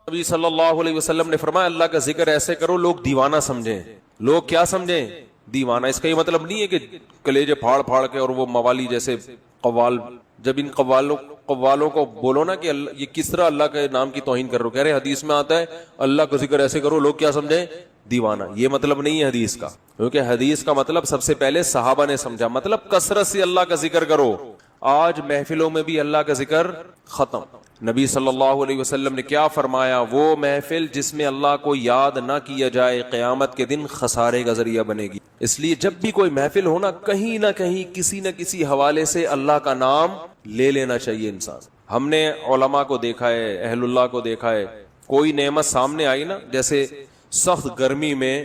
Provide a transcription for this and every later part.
نبی صلی اللہ علیہ وسلم نے فرمایا اللہ کا ذکر ایسے کرو لوگ دیوانہ سمجھیں. لوگ کیا سمجھیں؟ دیوانہ. اس کا یہ مطلب نہیں ہے کہ کلیجے پھاڑ پھاڑ کے اور وہ موالی جیسے قوال, جب ان قوالوں کو بولو نا کہ یہ کس طرح اللہ کے نام کی توہین کر رہے ہو, کہہ رہے حدیث میں آتا ہے اللہ کا ذکر ایسے کرو لوگ کیا سمجھیں؟ دیوانہ. یہ مطلب نہیں ہے حدیث کا, کیونکہ حدیث کا مطلب سب سے پہلے صحابہ نے سمجھا, مطلب کثرت سے اللہ کا ذکر کرو. آج محفلوں میں بھی اللہ کا ذکر ختم. نبی صلی اللہ علیہ وسلم نے کیا فرمایا, وہ محفل جس میں اللہ کو یاد نہ کیا جائے قیامت کے دن خسارے کا ذریعہ بنے گی. اس لیے جب بھی کوئی محفل ہونا کہیں نہ کہیں کسی نہ کسی حوالے سے اللہ کا نام لے لینا چاہیے انسان. ہم نے علماء کو دیکھا ہے, اہل اللہ کو دیکھا ہے, کوئی نعمت سامنے آئی نا, جیسے سخت گرمی میں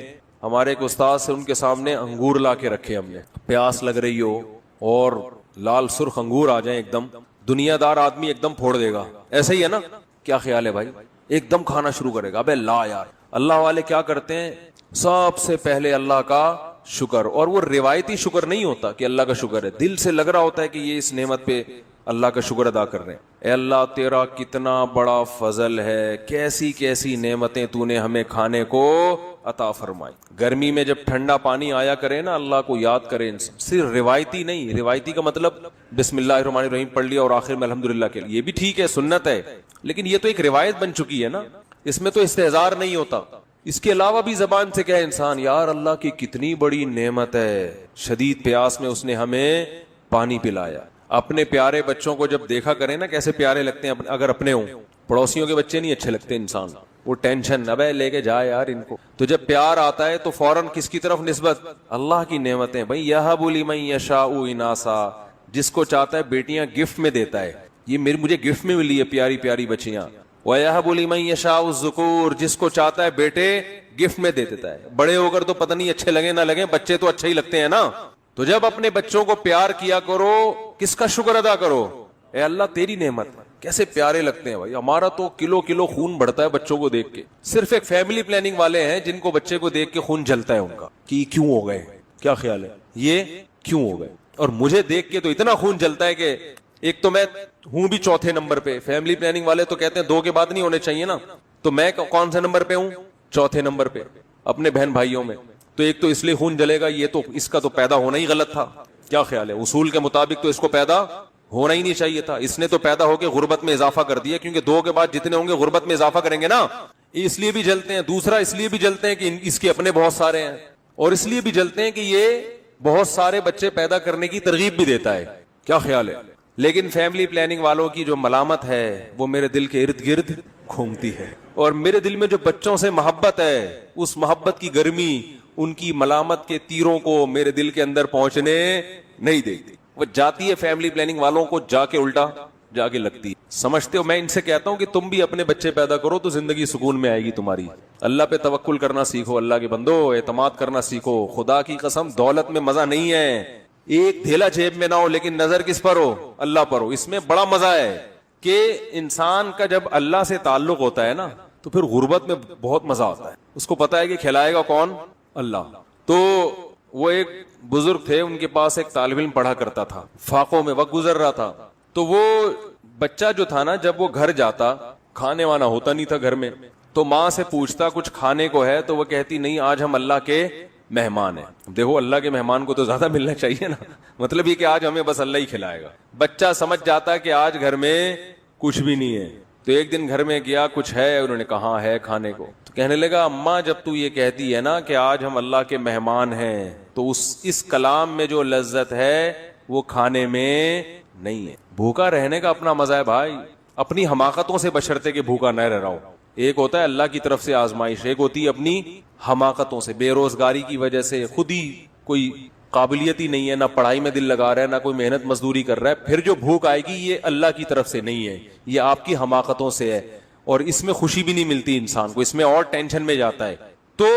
ہمارے ایک استاد سے ان کے سامنے انگور لا کے رکھے ہم نے, پیاس لگ رہی ہو اور لال سرخ انگور آ جائیں ایک دم, دنیا دار آدمی ایک دم پھوڑ دے گا, ایسا ہی ہے نا؟ کیا خیال ہے بھائی؟ ایک دم کھانا شروع کرے گا. ابے لا یار, اللہ والے کیا کرتے ہیں سب سے پہلے اللہ کا شکر, اور وہ روایتی شکر نہیں ہوتا کہ اللہ کا شکر ہے, دل سے لگ رہا ہوتا ہے کہ یہ اس نعمت پہ اللہ کا شکر ادا کر رہے ہیں. اے اللہ تیرا کتنا بڑا فضل ہے, کیسی کیسی نعمتیں تو نے ہمیں کھانے کو عطا فرمائی. گرمی میں جب ٹھنڈا پانی آیا کرے نا, اللہ کو یاد کرے انسان, صرف روایتی نہیں. روایتی کا مطلب بسم اللہ الرحمن الرحیم پڑھ لیا اور آخر میں الحمدللہ کے لیے, یہ بھی ٹھیک ہے, سنت ہے, لیکن یہ تو ایک روایت بن چکی ہے نا, اس میں تو استحضار نہیں ہوتا. اس کے علاوہ بھی زبان سے کہے انسان یار اللہ کی کتنی بڑی نعمت ہے, شدید پیاس میں اس نے ہمیں پانی پلایا. اپنے پیارے بچوں کو جب دیکھا کریں نا کیسے پیارے لگتے ہیں, اگر اپنے ہوں, پڑوسیوں کے بچے نہیں اچھے لگتے انسان, وہ ٹینشن ابے لے کے جائے یار ان کو. تو جب پیار آتا ہے تو فوراً کس کی طرف نسبت؟ اللہ کی نعمتیں. بھائی یہب لمن یشاء اناسا, جس کو چاہتا ہے بیٹیاں گفٹ میں دیتا ہے, یہ مجھے گفٹ میں ملی ہے پیاری پیاری بچیاں. وَيَهَبُ لِمَن يَشَاءُ الذُّكُورَ, جس کو چاہتا ہے بیٹے گفٹ میں دے دیتا ہے. بڑے ہو کر تو پتہ نہیں اچھے لگے نہ لگے, بچے تو اچھے ہی لگتے ہیں نا. تو جب اپنے بچوں کو پیار کیا کرو, کس کا شکر ادا کرو؟ اے اللہ تیری نعمت, کیسے پیارے لگتے ہیں بھائی. ہمارا تو کلو کلو خون بڑھتا ہے بچوں کو دیکھ کے. صرف ایک فیملی پلاننگ والے ہیں جن کو بچے کو دیکھ کے خون جلتا ہے ان کا کہ یہ کیوں ہو گئے, کیا خیال ہے یہ کیوں ہو گئے. اور مجھے دیکھ کے تو اتنا خون جلتا ہے کہ ایک تو میں ہوں بھی چوتھے نمبر پہ. فیملی پلاننگ والے تو کہتے ہیں 2 کے بعد نہیں ہونے چاہیے نا, تو میں کون سے نمبر پہ ہوں؟ چوتھے نمبر پہ اپنے بہن بھائیوں میں. تو ایک تو اس لیے خون جلے گا, یہ تو اس کا تو پیدا ہونا ہی غلط تھا. کیا خیال ہے؟ اصول کے مطابق تو اس کو پیدا ہونا ہی نہیں چاہیے تھا. اس نے تو پیدا ہو کے غربت میں اضافہ کر دیا, کیونکہ 2 کے بعد جتنے ہوں گے غربت میں اضافہ کریں گے نا, اس لیے بھی جلتے ہیں. دوسرا اس لیے بھی جلتے ہیں کہ اس کے اپنے بہت سارے ہیں, اور اس لیے بھی جلتے ہیں کہ یہ بہت سارے بچے پیدا کرنے کی ترغیب بھی دیتا ہے. کیا خیال ہے؟ لیکن فیملی پلاننگ والوں کی جو ملامت ہے وہ میرے دل کے ارد گرد گھومتی ہے, اور میرے دل میں جو بچوں سے محبت ہے اس محبت کی گرمی ان کی ملامت کے تیروں کو میرے دل کے اندر پہنچنے نہیں دیتی. وہ جاتی ہے فیملی پلاننگ والوں کو جا کے الٹا جا کے لگتی ہے. سمجھتے ہو؟ میں ان سے کہتا ہوں کہ تم بھی اپنے بچے پیدا کرو تو زندگی سکون میں آئے گی تمہاری. اللہ پہ توکل کرنا سیکھو, اللہ کے بندو اعتماد کرنا سیکھو. خدا کی قسم دولت میں مزہ نہیں ہے, ایک تھیلا جیب میں نہ ہو لیکن نظر کس پر ہو؟ اللہ پر ہو. اس میں بڑا مزہ ہے کہ انسان کا جب اللہ سے تعلق ہوتا ہے نا تو پھر غربت میں بہت مزہ آتا ہے. اس کو پتا ہے کہ کھلائے گا کون؟ اللہ. تو وہ ایک بزرگ تھے, ان کے پاس ایک طالب علم پڑھا کرتا تھا, فاقوں میں وقت گزر رہا تھا. تو وہ بچہ جو تھا نا, جب وہ گھر جاتا, کھانے وانا ہوتا نہیں تھا گھر میں, تو ماں سے پوچھتا کچھ کھانے کو ہے, تو وہ کہتی نہیں آج ہم اللہ کے مہمان ہیں. دیکھو اللہ کے مہمان کو تو زیادہ ملنا چاہیے نا, مطلب یہ کہ آج ہمیں بس اللہ ہی کھلائے گا. بچہ سمجھ جاتا کہ آج گھر میں کچھ بھی نہیں ہے. تو ایک دن گھر میں گیا, کچھ ہے؟ انہوں نے کہا ہے کھانے کو. تو کہنے لگا اماں جب تو یہ کہتی ہے نا کہ آج ہم اللہ کے مہمان ہیں, تو اس کلام میں جو لذت ہے وہ کھانے میں نہیں ہے. بھوکا رہنے کا اپنا مزہ ہے بھائی, اپنی حماقتوں سے بشرطے کہ بھوکا نہ رہ رہا ہو. ایک ہوتا ہے اللہ کی طرف سے آزمائش, ایک ہوتی ہے اپنی حماقتوں سے. بے روزگاری کی وجہ سے خود ہی کوئی قابلیت ہی نہیں ہے, نہ پڑھائی میں دل لگا رہا ہے, نہ کوئی محنت مزدوری کر رہا ہے, پھر جو بھوک آئے گی یہ اللہ کی طرف سے نہیں ہے, یہ آپ کی حماقتوں سے ہے. اور اس میں خوشی بھی نہیں ملتی انسان کو, اس میں اور ٹینشن میں جاتا ہے. تو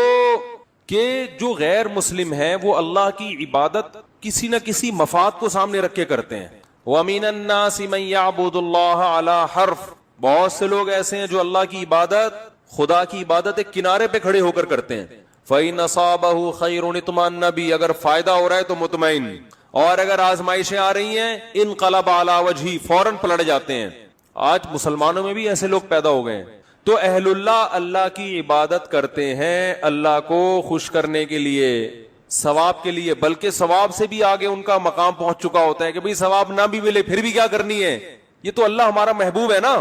کہ جو غیر مسلم ہیں وہ اللہ کی عبادت کسی نہ کسی مفاد کو سامنے رکھ کے کرتے ہیں. وَمِنَ النَّاسِ مَن يَعْبُدُ اللَّهَ عَلَى حَرْفٍ, بہت سے لوگ ایسے ہیں جو اللہ کی عبادت, خدا کی عبادت ایک کنارے پہ کھڑے ہو کر کرتے ہیں. فَإِنْ أَصَابَهُ خَيْرٌ اطْمَأَنَّ بِهِ, اگر فائدہ ہو رہا ہے تو مطمئن, اور اگر آزمائشیں آ رہی ہیں انقلب علی وجہی, فوراً پلٹ جاتے ہیں. آج مسلمانوں میں بھی ایسے لوگ پیدا ہو گئے ہیں. تو اہل اللہ اللہ کی عبادت کرتے ہیں اللہ کو خوش کرنے کے لیے، ثواب کے لیے، بلکہ ثواب سے بھی آگے ان کا مقام پہنچ چکا ہوتا ہے کہ بھئی ثواب نہ بھی ملے پھر بھی کیا کرنی ہے، یہ تو اللہ ہمارا محبوب ہے نا،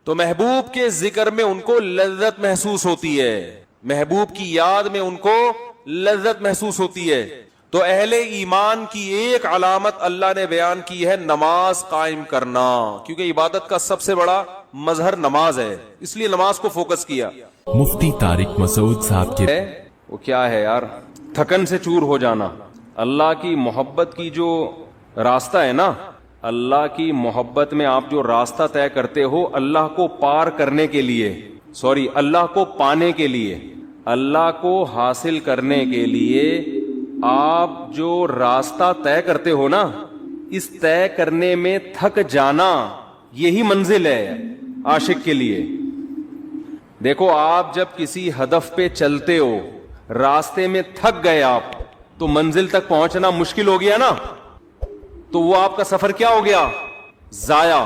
تو محبوب کے ذکر میں ان کو لذت محسوس ہوتی ہے، محبوب کی یاد میں ان کو لذت محسوس ہوتی ہے۔ تو اہل ایمان کی ایک علامت اللہ نے بیان کی ہے نماز قائم کرنا، کیونکہ عبادت کا سب سے بڑا مظہر نماز ہے، اس لیے نماز کو فوکس کیا۔ مفتی طارق مسعود صاحب کے وہ کیا ہے یار، تھکن سے چور ہو جانا۔ اللہ کی محبت کی جو راستہ ہے نا، اللہ کی محبت میں آپ جو راستہ طے کرتے ہو اللہ کو پار کرنے کے لیے، اللہ کو پانے کے لیے، اللہ کو حاصل کرنے کے لیے آپ جو راستہ طے کرتے ہو نا، اس طے کرنے میں تھک جانا یہی منزل ہے عاشق کے لیے۔ دیکھو آپ جب کسی ہدف پہ چلتے ہو، راستے میں تھک گئے آپ، تو منزل تک پہنچنا مشکل ہو گیا نا، تو وہ آپ کا سفر کیا ہو گیا؟ ضائع۔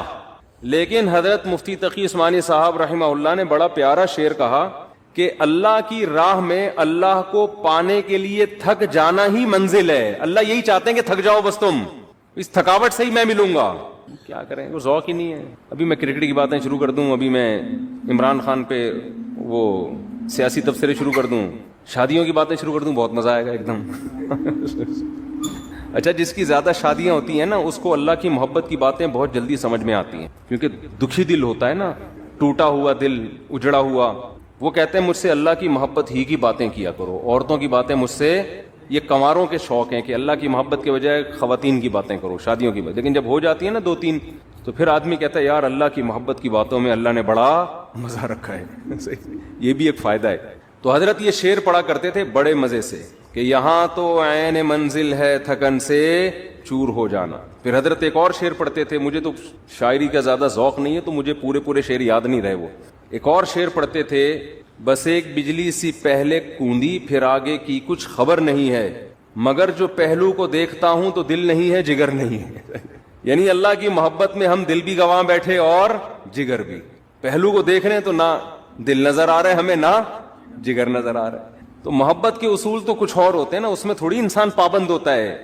لیکن حضرت مفتی تقی عثمانی صاحب رحمہ اللہ نے بڑا پیارا شعر کہا کہ اللہ کی راہ میں اللہ کو پانے کے لیے تھک جانا ہی منزل ہے۔ اللہ یہی چاہتے ہیں کہ تھک جاؤ بس، تم اس تھکاوٹ سے ہی میں ملوں گا۔ کیا کریں، وہ ذوق ہی نہیں ہے۔ ابھی میں کرکٹ کی باتیں شروع کر دوں، ابھی میں عمران خان پہ وہ سیاسی تبصرے شروع کر دوں، شادیوں کی باتیں شروع کر دوں، بہت مزہ آئے گا ایک دم۔ اچھا، جس کی زیادہ شادیاں ہوتی ہیں نا، اس کو اللہ کی محبت کی باتیں بہت جلدی سمجھ میں آتی ہیں، کیونکہ دکھی دل ہوتا ہے نا، ٹوٹا ہوا دل، اجڑا ہوا۔ وہ کہتے ہیں مجھ سے اللہ کی محبت ہی کی باتیں کیا کرو، عورتوں کی باتیں مجھ سے، یہ کنواروں کے شوق ہیں کہ اللہ کی محبت کے بجائے خواتین کی باتیں کرو، شادیوں کی باتیں۔ لیکن جب ہو جاتی ہے نا دو تین، تو پھر آدمی کہتا ہے یار اللہ کی محبت کی باتوں میں اللہ نے بڑا مزہ رکھا ہے۔ یہ بھی ایک فائدہ ہے۔ تو حضرت یہ شعر پڑھا کرتے تھے بڑے مزے سے کہ یہاں تو عین منزل ہے تھکن سے چور ہو جانا۔ پھر حضرت ایک اور شعر پڑھتے تھے، مجھے تو شاعری کا زیادہ ذوق نہیں ہے تو مجھے پورے شعر یاد نہیں رہے۔ وہ ایک اور شعر پڑھتے تھے، بس ایک بجلی سی پہلے کوندی پھر آگے کی کچھ خبر نہیں ہے، مگر جو پہلو کو دیکھتا ہوں تو دل نہیں ہے جگر نہیں ہے۔ یعنی اللہ کی محبت میں ہم دل بھی گنوا بیٹھے اور جگر بھی، پہلو کو دیکھ رہے ہیں تو نہ دل نظر آ رہا ہے ہمیں، نہ جگر نظر آ رہا ہے۔ تو محبت کے اصول تو کچھ اور ہوتے ہیں نا، اس میں تھوڑی انسان پابند ہوتا ہے۔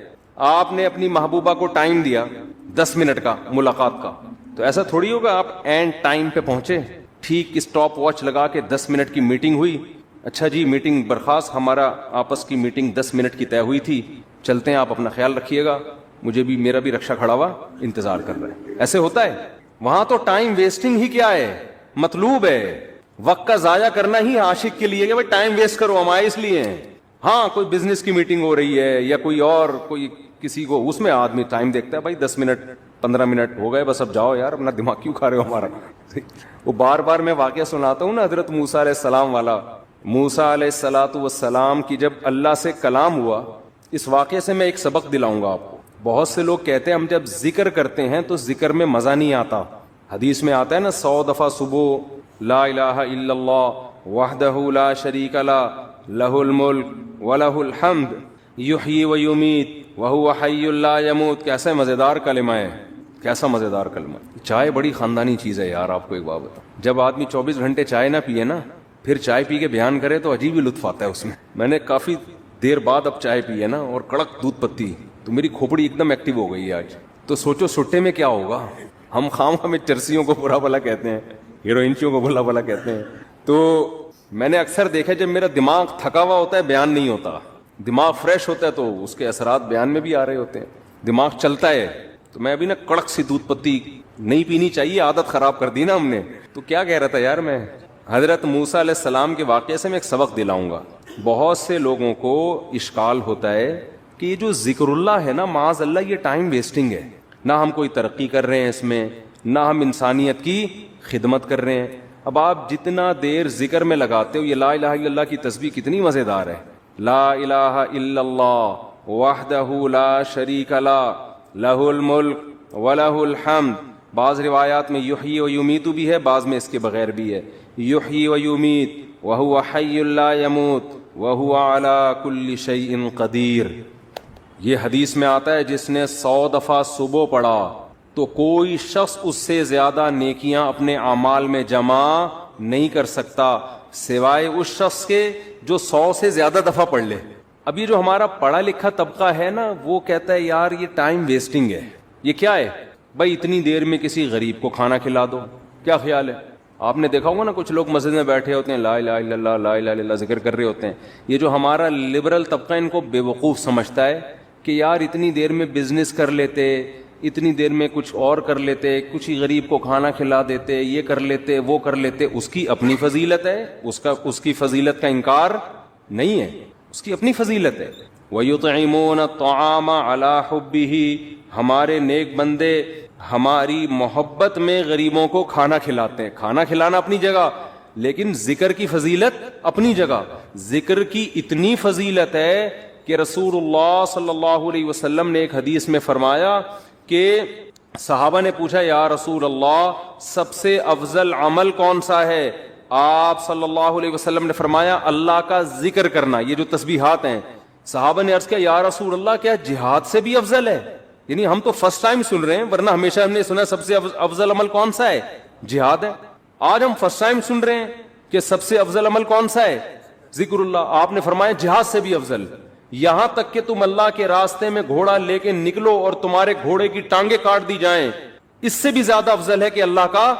آپ نے اپنی محبوبہ کو ٹائم دیا 10 منٹ کا ملاقات کا، تو ایسا تھوڑی ہوگا آپ اینڈ ٹائم پہ پہنچے، ٹھیک اسٹاپ واچ لگا کے 10 منٹ کی میٹنگ ہوئی، اچھا جی میٹنگ برخاست، ہمارا آپس کی میٹنگ 10 منٹ کی طے ہوئی تھی، چلتے ہیں، آپ اپنا خیال رکھیے گا، مجھے بھی، میرا بھی رکشا کھڑا ہوا انتظار کر رہا ہے۔ ایسے ہوتا ہے؟ وہاں تو ٹائم ویسٹنگ ہی کیا ہے، مطلوب ہے، وقت کا ضائع کرنا ہی عاشق کے لیے کہ بھائی ٹائم ویسٹ کرو، ہم آئے اس لیے ہیں۔ ہاں کوئی بزنس کی میٹنگ ہو رہی ہے یا کوئی اور کوئی کسی کو، اس میں آدمی ٹائم دیکھتا ہے، بھائی 10 منٹ 15 منٹ ہو گئے بس، اب جاؤ یار، اپنا دماغ کیوں کھا رہے ہو ہمارا۔ وہ بار بار میں واقعہ سناتا ہوں نا حضرت موسیٰ علیہ السلام والا، موسیٰ علیہ السلام کی جب اللہ سے کلام ہوا، اس واقعے سے میں ایک سبق دلاؤں گا آپ کو۔ بہت سے لوگ کہتے ہیں ہم جب ذکر کرتے ہیں تو ذکر میں مزہ نہیں آتا، حدیث میں آتا ہے نا 100 دفعہ صبح لا الہ الا اللہ وحدہ لا شریک لہ لہ الملک ولہ الحمد یحیی و یمیت وہو حی لا یموت۔ کیسا مزیدار کلمہ ہے، کیسا مزیدار کلمہ۔ چائے بڑی خاندانی چیز ہے یار، آپ کو ایک بات بتاؤں، جب آدمی 24 گھنٹے چائے نہ پیے نا، پھر چائے پی کے بیان کرے تو عجیب ہی لطف آتا ہے اس میں۔ میں نے کافی دیر بعد اب چائے پی ہے نا، اور کڑک دودھ پتی، تو میری کھوپڑی ایک دم ایکٹیو ہو گئی ہے آج۔ تو سوچو سٹے میں کیا ہوگا، ہم خام ہمیں چرسیوں کو برا بھلا کہتے ہیں، ہیروئنچیوں کو بھلا بھلا کہتے ہیں۔ تو میں نے اکثر دیکھا جب میرا دماغ تھکا ہوا ہوتا ہے بیان نہیں ہوتا، دماغ فریش ہوتا ہے تو اس کے اثرات بیان میں بھی آ رہے ہوتے ہیں، دماغ چلتا ہے۔ تو میں ابھی نا کڑک سی دودھ پتی نہیں پینی چاہیے، عادت خراب کر دی نا ہم نے۔ تو کیا کہہ رہا تھا یار میں، حضرت موسیٰ علیہ السلام کے واقعے سے میں ایک سبق دلاؤں گا۔ بہت سے لوگوں کو اشکال ہوتا ہے کہ یہ جو ذکر اللہ ہے نا، معاذ اللہ یہ ٹائم ویسٹنگ ہے، نہ ہم کوئی ترقی کر رہے ہیں اس میں، نہ ہم انسانیت کی خدمت کر رہے ہیں۔ اب آپ جتنا دیر ذکر میں لگاتے ہو، یہ لا الہ الا اللہ کی تسبیح کتنی مزیدار ہے، لا الہ الا اللہ وحدہ لا شریک لہ لہ الملک ولہ الحمد۔ بعض روایات میں یحیی و یمیت بھی ہے، بعض میں اس کے بغیر بھی ہے، یحیی و یمیت وہو حی لا یموت وہو علی کل شیء قدیر۔ یہ حدیث میں آتا ہے جس نے 100 دفعہ صبح پڑھا تو کوئی شخص اس سے زیادہ نیکیاں اپنے اعمال میں جمع نہیں کر سکتا سوائے اس شخص کے جو 100 سے زیادہ دفعہ پڑھ لے. اب یہ جو ہمارا پڑھا لکھا طبقہ ہے نا, وہ کہتا ہے یار یہ ٹائم ویسٹنگ ہے. یہ کیا ہے بھائی, اتنی دیر میں کسی غریب کو کھانا کھلا دو. کیا خیال ہے؟ آپ نے دیکھا ہوگا نا, کچھ لوگ مسجد میں بیٹھے ہوتے ہیں, لا الہ الا اللہ لا الہ الا اللہ ذکر کر رہے ہوتے ہیں. یہ جو ہمارا لبرل طبقہ ان کو بے وقوف سمجھتا ہے کہ یار اتنی دیر میں بزنس کر لیتے, اتنی دیر میں کچھ اور کر لیتے, کچھ ہی غریب کو کھانا کھلا دیتے, یہ کر لیتے وہ کر لیتے. اس کی اپنی فضیلت ہے, اس کی فضیلت کا انکار نہیں ہے, اس کی اپنی فضیلت ہے. وَيُطْعِمُونَ الطَّعَامَ عَلَى حُبِّهِ, ہمارے نیک بندے ہماری محبت میں غریبوں کو کھانا کھلاتے ہیں. کھانا کھلانا اپنی جگہ, لیکن ذکر کی فضیلت اپنی جگہ. ذکر کی اتنی فضیلت ہے کہ رسول اللہ صلی اللہ علیہ وسلم نے ایک حدیث میں فرمایا کہ صحابہ نے پوچھا یا رسول اللہ سب سے افضل عمل کون سا ہے؟ آپ صلی اللہ علیہ وسلم نے فرمایا اللہ کا ذکر کرنا, یہ جو تسبیحات ہیں. صحابہ نے عرض کیا یا رسول اللہ کیا جہاد سے بھی افضل ہے؟ یعنی ہم تو فرسٹ ٹائم سن رہے ہیں, ورنہ ہمیشہ ہم نے سنا سب سے افضل عمل کون سا ہے؟ جہاد ہے. آج ہم فرسٹ ٹائم سن رہے ہیں کہ سب سے افضل عمل کون سا ہے؟ ذکر اللہ. آپ نے فرمایا جہاد سے بھی افضل. یہاں تک کہ تم اللہ کے راستے میں گھوڑا لے کے نکلو اور تمہارے گھوڑے کی ٹانگیں کاٹ دی جائیں, اس سے بھی زیادہ افضل ہے کہ اللہ کا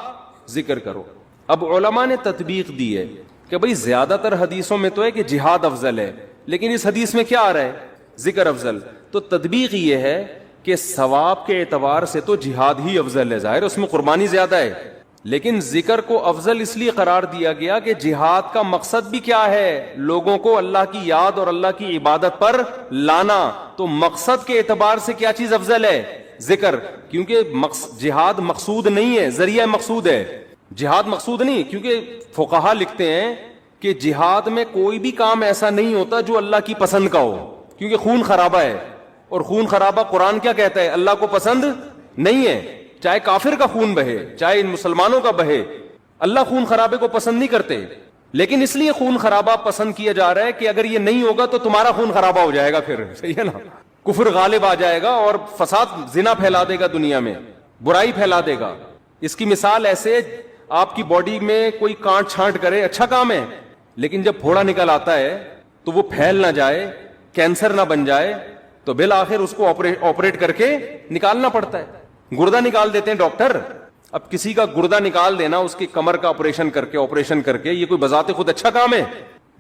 ذکر کرو. اب علماء نے تطبیق دی ہے کہ بھئی زیادہ تر حدیثوں میں تو ہے کہ جہاد افضل ہے, لیکن اس حدیث میں کیا آ رہا ہے؟ ذکر افضل. تو تطبیق یہ ہے کہ ثواب کے اعتبار سے تو جہاد ہی افضل ہے, ظاہر اس میں قربانی زیادہ ہے, لیکن ذکر کو افضل اس لیے قرار دیا گیا کہ جہاد کا مقصد بھی کیا ہے؟ لوگوں کو اللہ کی یاد اور اللہ کی عبادت پر لانا. تو مقصد کے اعتبار سے کیا چیز افضل ہے؟ ذکر. کیونکہ جہاد مقصود نہیں ہے, ذریعہ مقصود ہے. جہاد مقصود نہیں, کیونکہ فقہا لکھتے ہیں کہ جہاد میں کوئی بھی کام ایسا نہیں ہوتا جو اللہ کی پسند کا ہو, کیونکہ خون خرابہ ہے, اور خون خرابہ قرآن کیا کہتا ہے؟ اللہ کو پسند نہیں ہے. چاہے کافر کا خون بہے, چاہے مسلمانوں کا بہے, اللہ خون خرابے کو پسند نہیں کرتے. لیکن اس لیے خون خرابہ پسند کیا جا رہا ہے کہ اگر یہ نہیں ہوگا تو تمہارا خون خرابہ ہو جائے گا, پھر صحیح ہے نا, کفر غالب آ جائے گا اور فساد زنا پھیلا دے گا, دنیا میں برائی پھیلا دے گا. اس کی مثال ایسے, آپ کی باڈی میں کوئی کانٹ چھانٹ کرے, اچھا کام ہے, لیکن جب پھوڑا نکل آتا ہے تو وہ پھیل نہ جائے, کینسر نہ بن جائے, تو بالآخر اس کو آپریٹ کر کے نکالنا پڑتا ہے. گردہ نکال دیتے ہیں ڈاکٹر. اب کسی کا گردہ نکال دینا, اس کی کمر کا آپریشن کر کے, یہ کوئی بذات خود اچھا کام ہے؟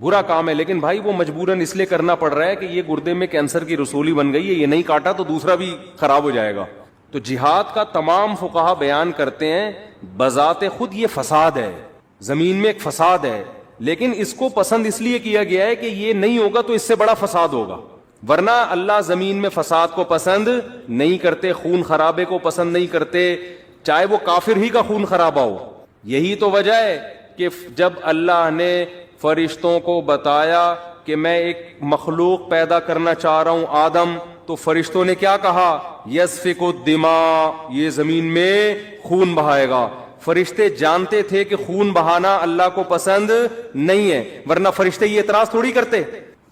برا کام ہے. لیکن بھائی وہ مجبوراً اس لیے کرنا پڑ رہا ہے کہ یہ گردے میں کینسر کی رسولی بن گئی ہے, یہ نہیں کاٹا تو دوسرا بھی خراب ہو جائے گا. تو جہاد کا تمام فقہا بیان کرتے ہیں بذات خود یہ فساد ہے, زمین میں ایک فساد ہے, لیکن اس کو پسند اس لیے کیا گیا ہے کہ یہ نہیں ہوگا تو اس سے بڑا فساد ہوگا. ورنہ اللہ زمین میں فساد کو پسند نہیں کرتے, خون خرابے کو پسند نہیں کرتے, چاہے وہ کافر ہی کا خون خرابہ ہو. یہی تو وجہ ہے کہ جب اللہ نے فرشتوں کو بتایا کہ میں ایک مخلوق پیدا کرنا چاہ رہا ہوں آدم, تو فرشتوں نے کیا کہا؟ یسفک الدماء, یہ زمین میں خون بہائے گا. فرشتے جانتے تھے کہ خون بہانا اللہ کو پسند نہیں ہے, ورنہ فرشتے یہ اعتراض تھوڑی کرتے,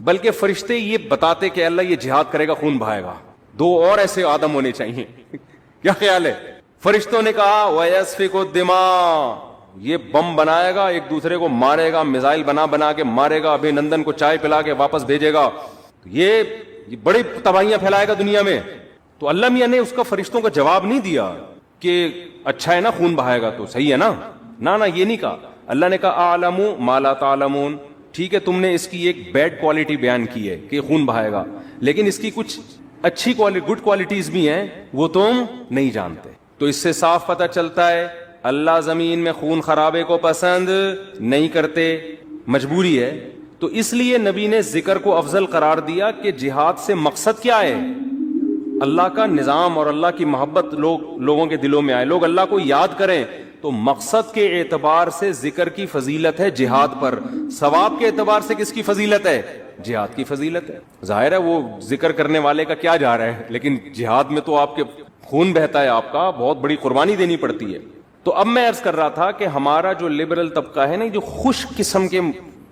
بلکہ فرشتے یہ بتاتے کہ اللہ یہ جہاد کرے گا, خون بہائے گا. دو اور ایسے آدم ہونے چاہیے. کیا خیال ہے؟ فرشتوں نے کہا وَيَسْفِكُ الدِّمَاء, یہ بم بنائے گا, ایک دوسرے کو مارے گا, میزائل بنا کے مارے گا, ابھی نندن کو چائے پلا کے واپس بھیجے گا, یہ بڑی تباہیاں پھیلائے گا دنیا میں. تو اللہ میاں نے اس کا فرشتوں کا جواب نہیں دیا کہ اچھا ہے نا خون بہائے گا تو صحیح ہے نا, نہ یہ نہیں کہا. اللہ نے کہا اعلم ما لا تعلمون, ٹھیک ہے تم نے اس کی ایک بیڈ کوالٹی بیان کی ہے کہ خون بہائے گا, لیکن اس کی کچھ اچھی گڈ کوالٹیز بھی ہیں وہ تم نہیں جانتے. تو اس سے صاف پتہ چلتا ہے اللہ زمین میں خون خرابے کو پسند نہیں کرتے, مجبوری ہے. تو اس لیے نبی نے ذکر کو افضل قرار دیا کہ جہاد سے مقصد کیا ہے؟ اللہ کا نظام اور اللہ کی محبت لوگوں کے دلوں میں آئے, لوگ اللہ کو یاد کریں. تو مقصد کے اعتبار سے ذکر کی فضیلت ہے جہاد پر, ثواب کے اعتبار سے کس کی فضیلت ہے؟ جہاد کی فضیلت ہے. ظاہر ہے وہ ذکر کرنے والے کا کیا جا رہا ہے, لیکن جہاد میں تو آپ کے خون بہتا ہے, آپ کا بہت بڑی قربانی دینی پڑتی ہے. تو اب میں عرض کر رہا تھا کہ ہمارا جو لبرل طبقہ ہے نا, جو خوش قسم کے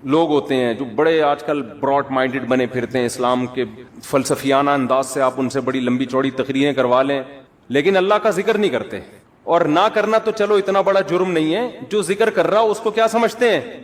لوگ ہوتے ہیں, جو بڑے آج کل براڈ مائنڈڈ بنے پھرتے ہیں, اسلام کے فلسفیانہ انداز سے آپ ان سے بڑی لمبی چوڑی تقریریں کروا لیں, لیکن اللہ کا ذکر نہیں کرتے. اور نہ کرنا تو چلو اتنا بڑا جرم نہیں ہے, جو ذکر کر رہا ہو اس کو کیا سمجھتے ہیں؟